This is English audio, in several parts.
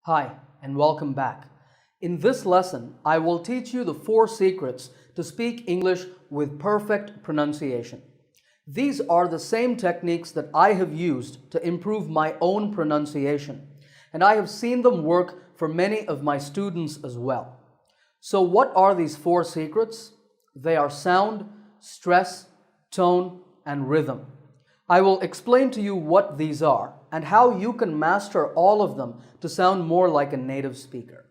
Hi, and welcome back. In this lesson, I will teach you the 4 secrets to speak English with perfect pronunciation. These are the same techniques that I have used to improve my own pronunciation, and I have seen them work for many of my students as well. So what are these 4 secrets? They are sound, stress, tone, and rhythm. I will explain to you what these are and how you can master all of them to sound more like a native speaker.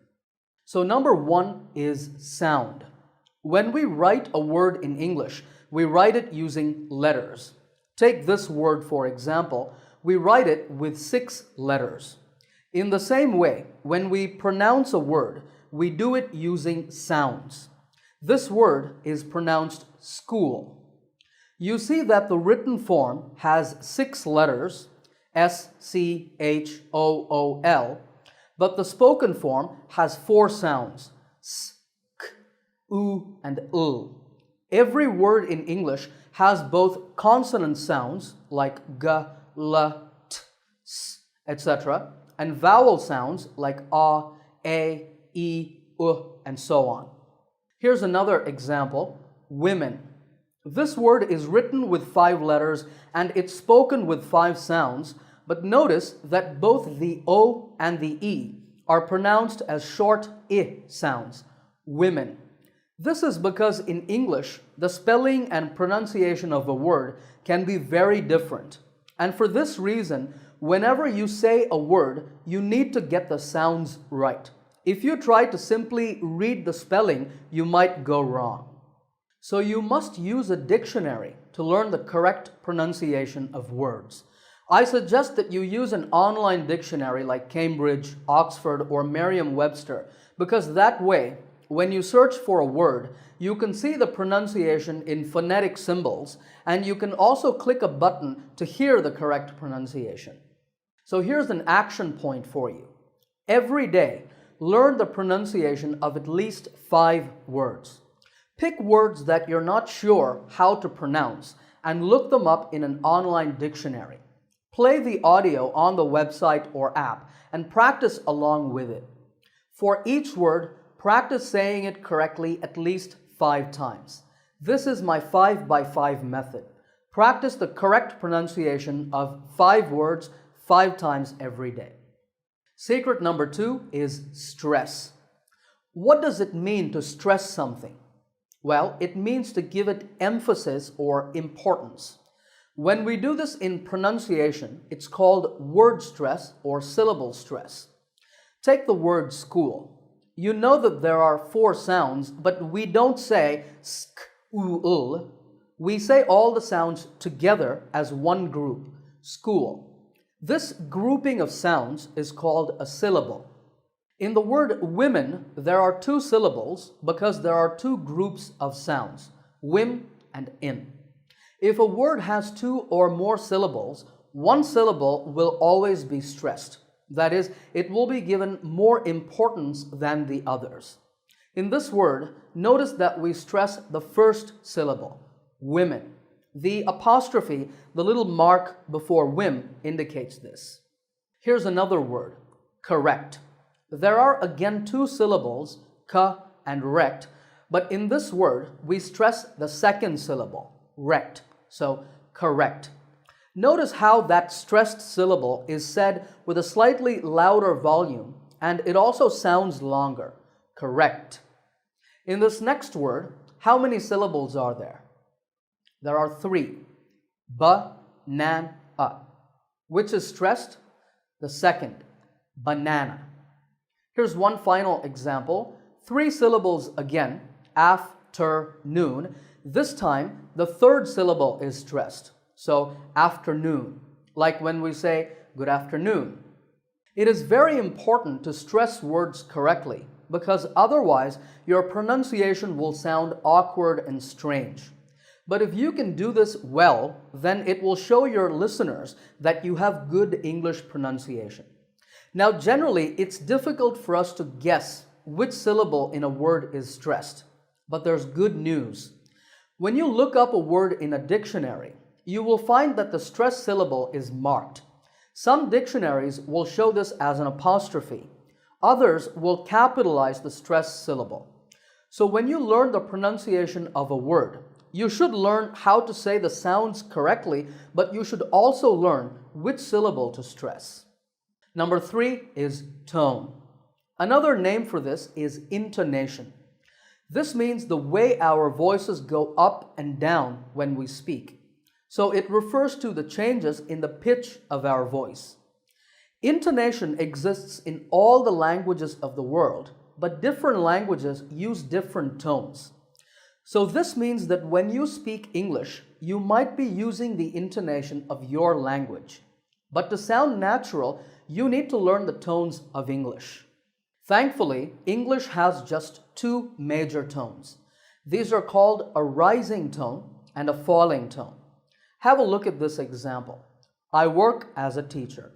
So number 1 is sound. When we write a word in English, we write it using letters. Take this word for example. We write it with 6 letters. In the same way, when we pronounce a word, we do it using sounds. This word is pronounced school. You see that the written form has 6 letters, S, C, H, O, O, L, but the spoken form has 4 sounds, S, K, U, and L. Every word in English has both consonant sounds like G, L, T, S, etc., and vowel sounds like A, E, U, and so on. Here's another example, women. This word is written with 5 letters and it's spoken with 5 sounds, but notice that both the O and the E are pronounced as short I sounds, women. This is because in English, the spelling and pronunciation of a word can be very different. And for this reason, whenever you say a word, you need to get the sounds right. If you try to simply read the spelling, you might go wrong. So you must use a dictionary to learn the correct pronunciation of words. I suggest that you use an online dictionary like Cambridge, Oxford, or Merriam-Webster, because that way, when you search for a word, you can see the pronunciation in phonetic symbols, and you can also click a button to hear the correct pronunciation. So here's an action point for you. Every day, learn the pronunciation of at least 5 words. Pick words that you're not sure how to pronounce and look them up in an online dictionary. Play the audio on the website or app and practice along with it. For each word, practice saying it correctly at least 5 times. This is my 5x5 method. Practice the correct pronunciation of 5 words 5 times every day. Secret number 2 is stress. What does it mean to stress something? Well, it means to give it emphasis or importance. When we do this in pronunciation, it's called word stress or syllable stress. Take the word school. You know that there are 4 sounds, but we don't say sk, u, ul. We say all the sounds together as one group, school. This grouping of sounds is called a syllable. In the word women, there are 2 syllables because there are 2 groups of sounds, wim and in. If a word has 2 or more syllables, one syllable will always be stressed. That is, it will be given more importance than the others. In this word, notice that we stress the first syllable, women. The apostrophe, the little mark before wim, indicates this. Here's another word, correct. There are again 2 syllables, ka and rect, but in this word, we stress the second syllable, rect, so correct. Notice how that stressed syllable is said with a slightly louder volume, and it also sounds longer, correct. In this next word, how many syllables are there? There are 3, ba-nan-a. Which is stressed? The second, banana. Here's one final example, 3 syllables again, afternoon. This time, the third syllable is stressed, so afternoon, like when we say good afternoon. It is very important to stress words correctly because otherwise your pronunciation will sound awkward and strange. But if you can do this well, then it will show your listeners that you have good English pronunciation. Now, generally, it's difficult for us to guess which syllable in a word is stressed, but there's good news. When you look up a word in a dictionary, you will find that the stressed syllable is marked. Some dictionaries will show this as an apostrophe. Others will capitalize the stressed syllable. So when you learn the pronunciation of a word, you should learn how to say the sounds correctly, but you should also learn which syllable to stress. Number 3 is tone. Another name for this is intonation. This means the way our voices go up and down when we speak. So it refers to the changes in the pitch of our voice. Intonation exists in all the languages of the world, but different languages use different tones. So this means that when you speak English, you might be using the intonation of your language. But to sound natural, you need to learn the tones of English. Thankfully, English has just 2 major tones. These are called a rising tone and a falling tone. Have a look at this example. I work as a teacher.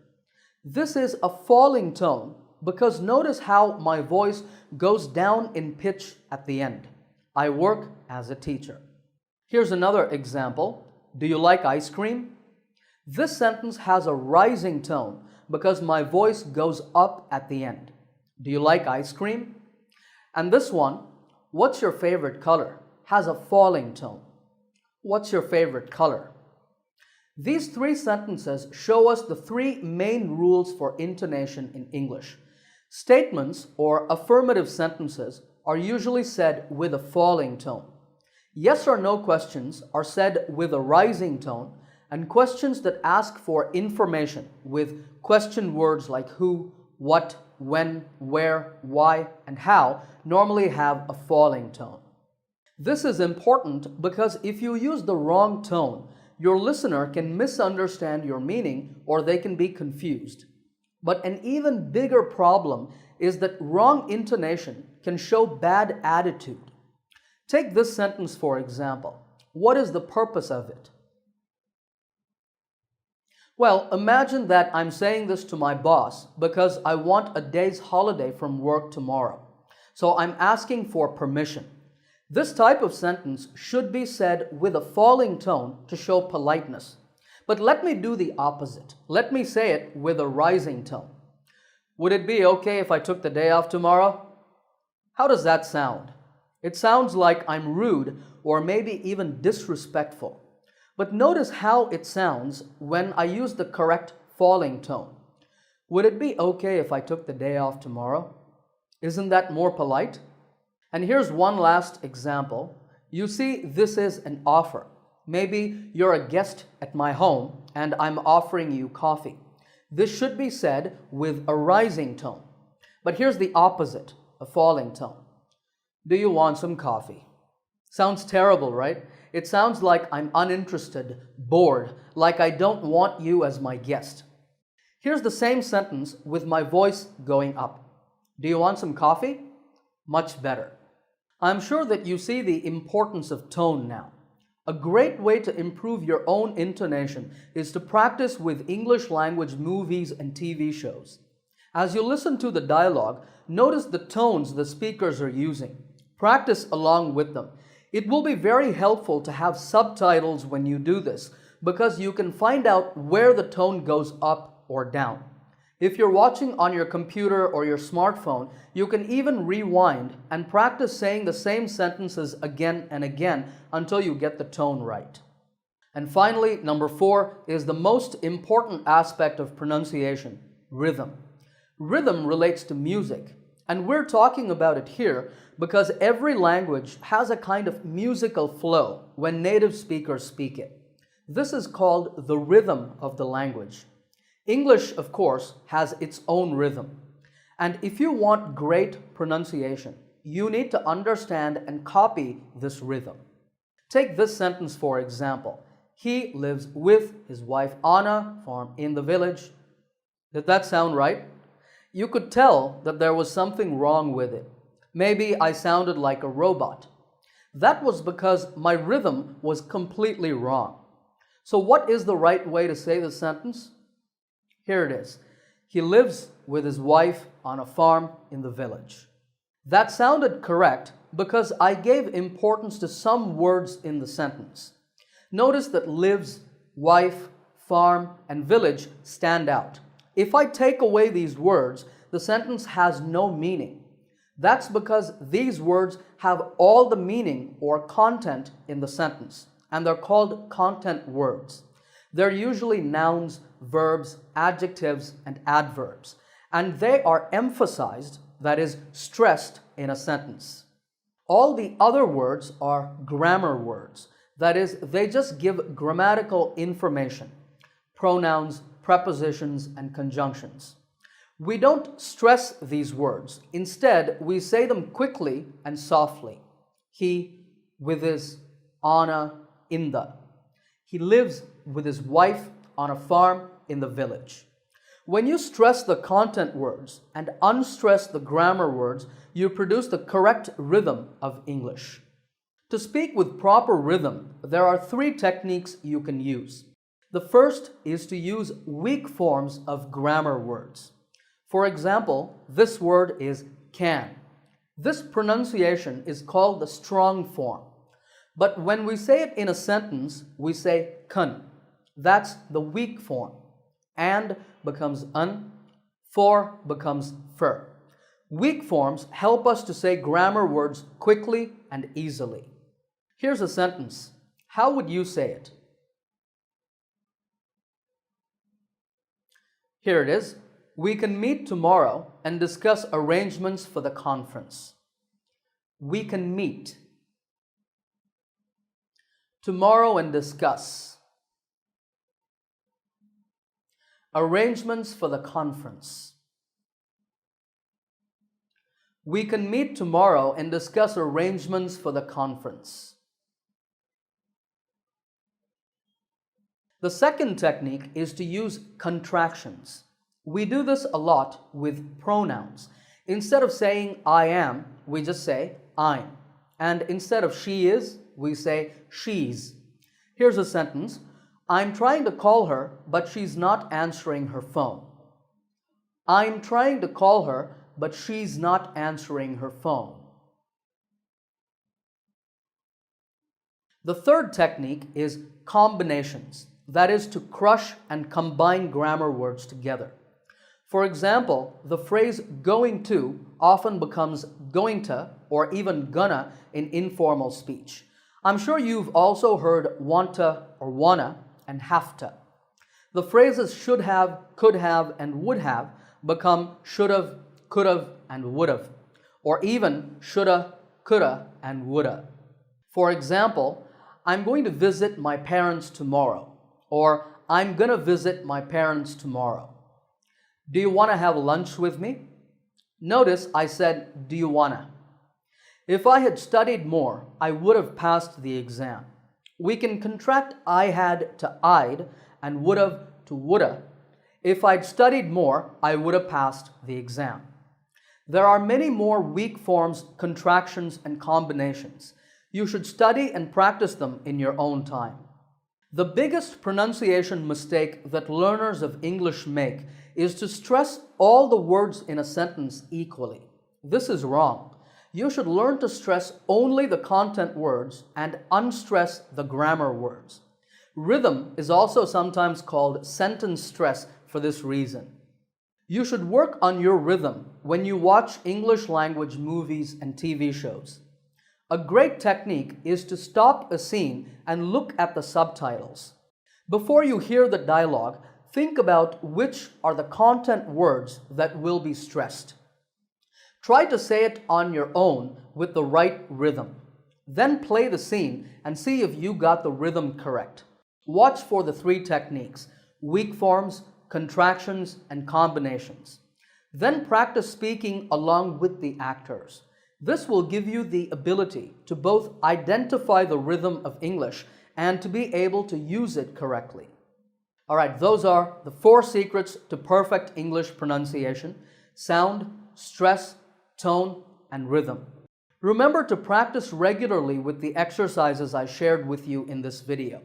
This is a falling tone because notice how my voice goes down in pitch at the end. I work as a teacher. Here's another example. Do you like ice cream? This sentence has a rising tone because my voice goes up at the end. Do you like ice cream? And this one, what's your favorite color, has a falling tone. What's your favorite color? These 3 sentences show us the 3 main rules for intonation in English. Statements or affirmative sentences are usually said with a falling tone. Yes or no questions are said with a rising tone, and questions that ask for information with question words like who, what, when, where, why, and how normally have a falling tone. This is important because if you use the wrong tone, your listener can misunderstand your meaning or they can be confused. But an even bigger problem is that wrong intonation can show bad attitude. Take this sentence for example. What is the purpose of it? Well, imagine that I'm saying this to my boss because I want a day's holiday from work tomorrow. So I'm asking for permission. This type of sentence should be said with a falling tone to show politeness. But let me do the opposite. Let me say it with a rising tone. Would it be okay if I took the day off tomorrow? How does that sound? It sounds like I'm rude or maybe even disrespectful. But notice how it sounds when I use the correct falling tone. Would it be okay if I took the day off tomorrow? Isn't that more polite? And here's one last example. You see, this is an offer. Maybe you're a guest at my home and I'm offering you coffee. This should be said with a rising tone. But here's the opposite, a falling tone. Do you want some coffee? Sounds terrible, right? It sounds like I'm uninterested, bored, like I don't want you as my guest. Here's the same sentence with my voice going up. Do you want some coffee? Much better. I'm sure that you see the importance of tone now. A great way to improve your own intonation is to practice with English language movies and TV shows. As you listen to the dialogue, notice the tones the speakers are using. Practice along with them. It will be very helpful to have subtitles when you do this because you can find out where the tone goes up or down. If you're watching on your computer or your smartphone, you can even rewind and practice saying the same sentences again and again until you get the tone right. And finally, number 4 is the most important aspect of pronunciation, rhythm. Rhythm relates to music, and we're talking about it here because every language has a kind of musical flow when native speakers speak it. This is called the rhythm of the language. English, of course, has its own rhythm. And if you want great pronunciation, you need to understand and copy this rhythm. Take this sentence for example. He lives with his wife Anna farm in the village. Did that sound right? You could tell that there was something wrong with it. Maybe I sounded like a robot. That was because my rhythm was completely wrong. So what is the right way to say the sentence? Here it is. He lives with his wife on a farm in the village. That sounded correct because I gave importance to some words in the sentence. Notice that lives, wife, farm, and village stand out. If I take away these words, the sentence has no meaning. That's because these words have all the meaning or content in the sentence, and they're called content words. They're usually nouns, verbs, adjectives, and adverbs, and they are emphasized, that is, stressed in a sentence. All the other words are grammar words, that is, they just give grammatical information, pronouns, prepositions, and conjunctions. We don't stress these words. Instead, we say them quickly and softly. He, with his, on a, in the. He lives with his wife on a farm in the village. When you stress the content words and unstress the grammar words, you produce the correct rhythm of English. To speak with proper rhythm, there are 3 techniques you can use. The first is to use weak forms of grammar words. For example, this word is can. This pronunciation is called the strong form. But when we say it in a sentence, we say kun. That's the weak form. And becomes un, for becomes fur. Weak forms help us to say grammar words quickly and easily. Here's a sentence. How would you say it? Here it is. We can meet tomorrow and discuss arrangements for the conference. We can meet tomorrow and discuss arrangements for the conference. We can meet tomorrow and discuss arrangements for the conference. The second technique is to use contractions. We do this a lot with pronouns. Instead of saying I am, we just say I'm. And instead of she is, we say she's. Here's a sentence. I'm trying to call her, but she's not answering her phone. I'm trying to call her, but she's not answering her phone. The third technique is combinations. That is to crush and combine grammar words together. For example, the phrase going to often becomes going to or even gonna in informal speech. I'm sure you've also heard want to or wanna and have to. The phrases should have, could have, and would have become should have, could have, and would have, or even shoulda, coulda, and woulda. For example, I'm going to visit my parents tomorrow, or I'm gonna visit my parents tomorrow. Do you want to have lunch with me? Notice I said, do you wanna? If I had studied more, I would have passed the exam. We can contract I had to I'd and would have to woulda. If I'd studied more, I would have passed the exam. There are many more weak forms, contractions, and combinations. You should study and practice them in your own time. The biggest pronunciation mistake that learners of English make is to stress all the words in a sentence equally. This is wrong. You should learn to stress only the content words and unstress the grammar words. Rhythm is also sometimes called sentence stress for this reason. You should work on your rhythm when you watch English language movies and TV shows. A great technique is to stop a scene and look at the subtitles. Before you hear the dialogue, think about which are the content words that will be stressed. Try to say it on your own with the right rhythm. Then play the scene and see if you got the rhythm correct. Watch for the 3 techniques: weak forms, contractions, and combinations. Then practice speaking along with the actors. This will give you the ability to both identify the rhythm of English and to be able to use it correctly. All right, those are the 4 secrets to perfect English pronunciation: sound, stress, tone, and rhythm. Remember to practice regularly with the exercises I shared with you in this video.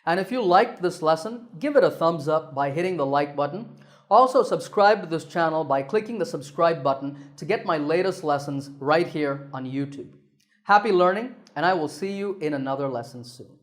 And if you liked this lesson, give it a thumbs up by hitting the like button. Also, subscribe to this channel by clicking the subscribe button to get my latest lessons right here on YouTube. Happy learning, and I will see you in another lesson soon.